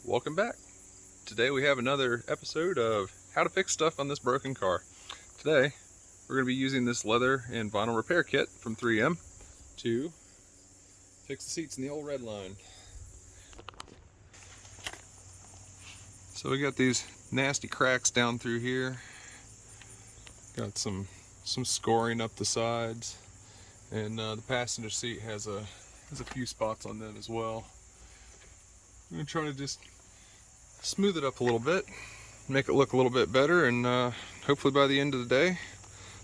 Welcome back. Today we have another episode of how to fix stuff on this broken car. Today we're going to be using this leather and vinyl repair kit from 3M to fix the seats in the old Redline. So we got these nasty cracks down through here. Got some scoring up the sides, and the passenger seat has a few spots on that as well. I'm going to try to just smooth it up a little bit, make it look a little bit better, and hopefully by the end of the day,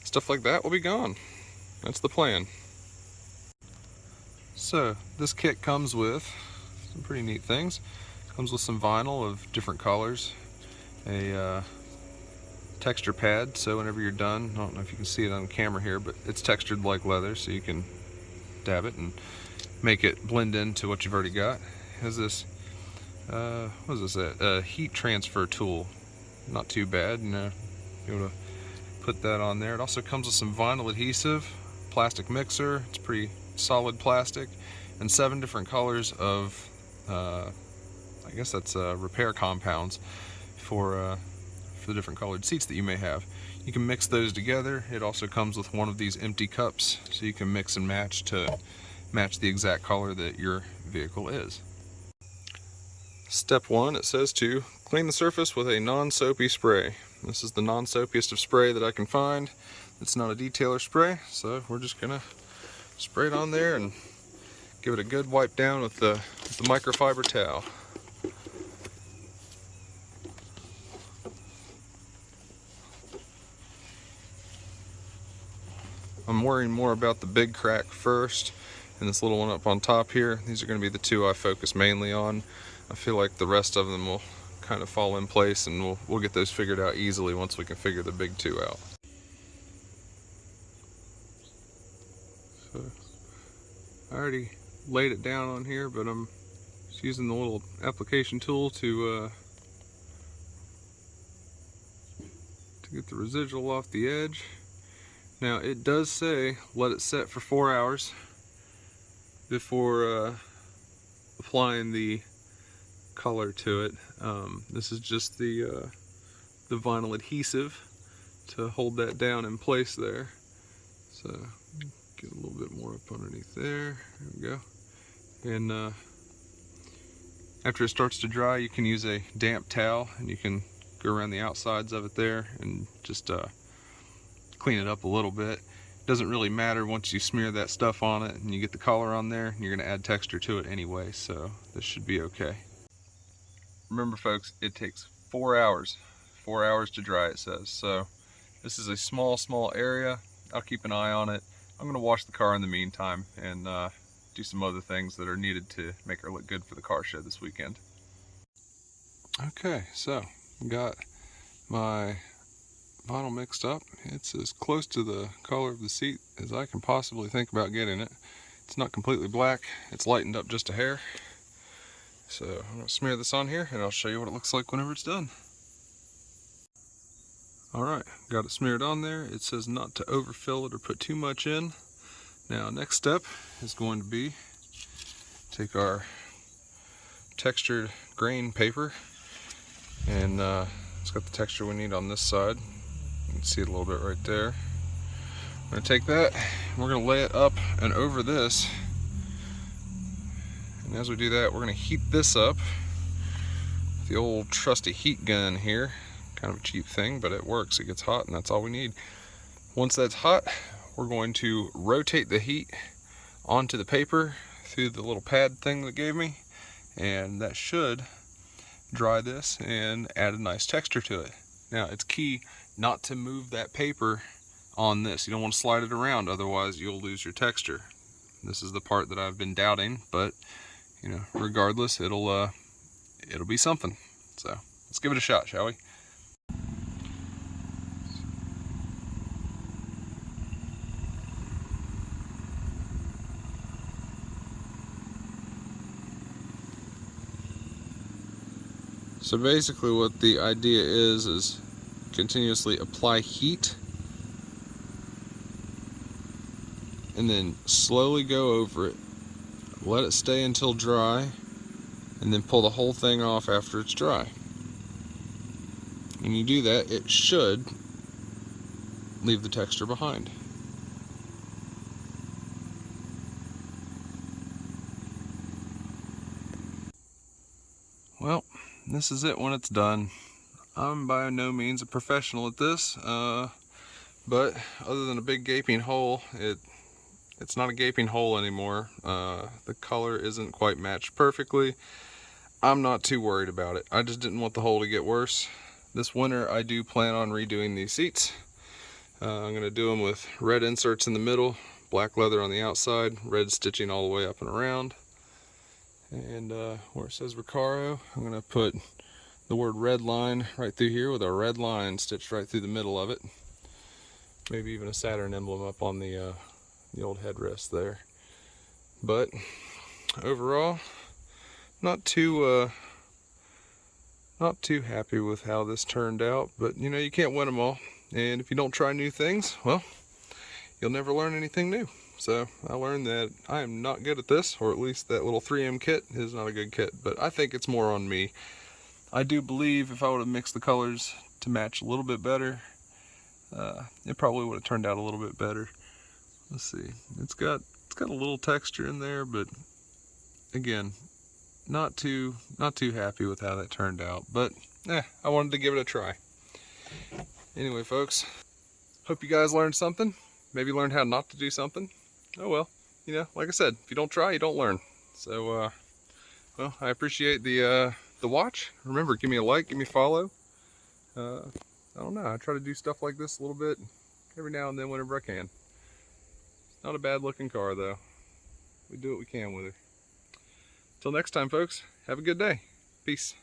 stuff like that will be gone. That's the plan. So this kit comes with some pretty neat things. It comes with some vinyl of different colors, a texture pad, so whenever you're done, I don't know if you can see it on camera here, but it's textured like leather, so you can dab it and make it blend into what you've already got. It has this what is this? A heat transfer tool. Not too bad, be able to put that on there. It also comes with some vinyl adhesive, plastic mixer. It's pretty solid plastic, and 7 different colors of I guess that's repair compounds for the different colored seats that you may have. You can mix those together. It also comes with one of these empty cups, so you can mix and match to match the exact color that your vehicle is. Step 1, it says to clean the surface with a non-soapy spray. This is the non-soapiest of spray that I can find. It's not a detailer spray, so we're just gonna spray it on there and give it a good wipe down with the microfiber towel. I'm worrying more about the big crack first and this little one up on top here. These are going to be the two I focus mainly on. I feel like the rest of them will kind of fall in place, and we'll get those figured out easily once we can figure the big two out. So I already laid it down on here, but I'm just using the little application tool to get the residual off the edge. Now it does say let it set for 4 hours before applying the color to it. This is just the vinyl adhesive to hold that down in place there. So get a little bit more up underneath there. There we go. And after it starts to dry, you can use a damp towel and you can go around the outsides of it there and just clean it up a little bit. It doesn't really matter once you smear that stuff on it and you get the color on there, and you're going to add texture to it anyway, so this should be okay. Remember folks, it takes 4 hours. 4 hours to dry, it says. So this is a small area. I'll keep an eye on it. I'm going to wash the car in the meantime and do some other things that are needed to make her look good for the car show this weekend. Okay, so got my vinyl mixed up. It's as close to the color of the seat as I can possibly think about getting it. It's not completely black. It's lightened up just a hair. So I'm going to smear this on here and I'll show you what it looks like whenever it's done. Alright, got it smeared on there. It says not to overfill it or put too much in. Now next step is going to be take our textured grain paper, and it's got the texture we need on this side. You can see it a little bit right there. I'm going to take that and we're going to lay it up and over this. And as we do that, we're going to heat this up with the old trusty heat gun here. Kind of a cheap thing, but it works. It gets hot and that's all we need. Once that's hot, we're going to rotate the heat onto the paper through the little pad thing that it gave me, and that should dry this and add a nice texture to it. Now it's key not to move that paper on this. You don't want to slide it around, otherwise you'll lose your texture. This is the part that I've been doubting, but regardless, it'll be something. So let's give it a shot, shall we? So basically what the idea is continuously apply heat and then slowly go over it. Let it stay until dry, and then pull the whole thing off after it's dry. When you do that, it should leave the texture behind. Well, this is it when it's done. I'm by no means a professional at this, but other than a big gaping hole, it's not a gaping hole anymore. The color isn't quite matched perfectly. I'm not too worried about it. I just didn't want the hole to get worse. This winter I do plan on redoing these seats. I'm going to do them with red inserts in the middle, black leather on the outside, red stitching all the way up and around. And where it says Recaro, I'm going to put the word Redline right through here with a red line stitched right through the middle of it. Maybe even a Saturn emblem up on the old headrest there. But overall, not too happy with how this turned out. But you know, you can't win them all. And if you don't try new things, well, you'll never learn anything new. So I learned that I am not good at this, or at least that little 3M kit is not a good kit. But I think it's more on me. I do believe if I would have mixed the colors to match a little bit better, it probably would have turned out a little bit better. Let's see, it's got a little texture in there, but again, not too happy with how that turned out. But I wanted to give it a try. Anyway, folks, hope you guys learned something. Maybe learned how not to do something. Oh well, you know, like I said, if you don't try, you don't learn. So, well, I appreciate the watch. Remember, give me a like, give me a follow. I don't know, I try to do stuff like this a little bit every now and then whenever I can. Not a bad looking car though. We do what we can with it. Till next time, folks, have a good day. Peace.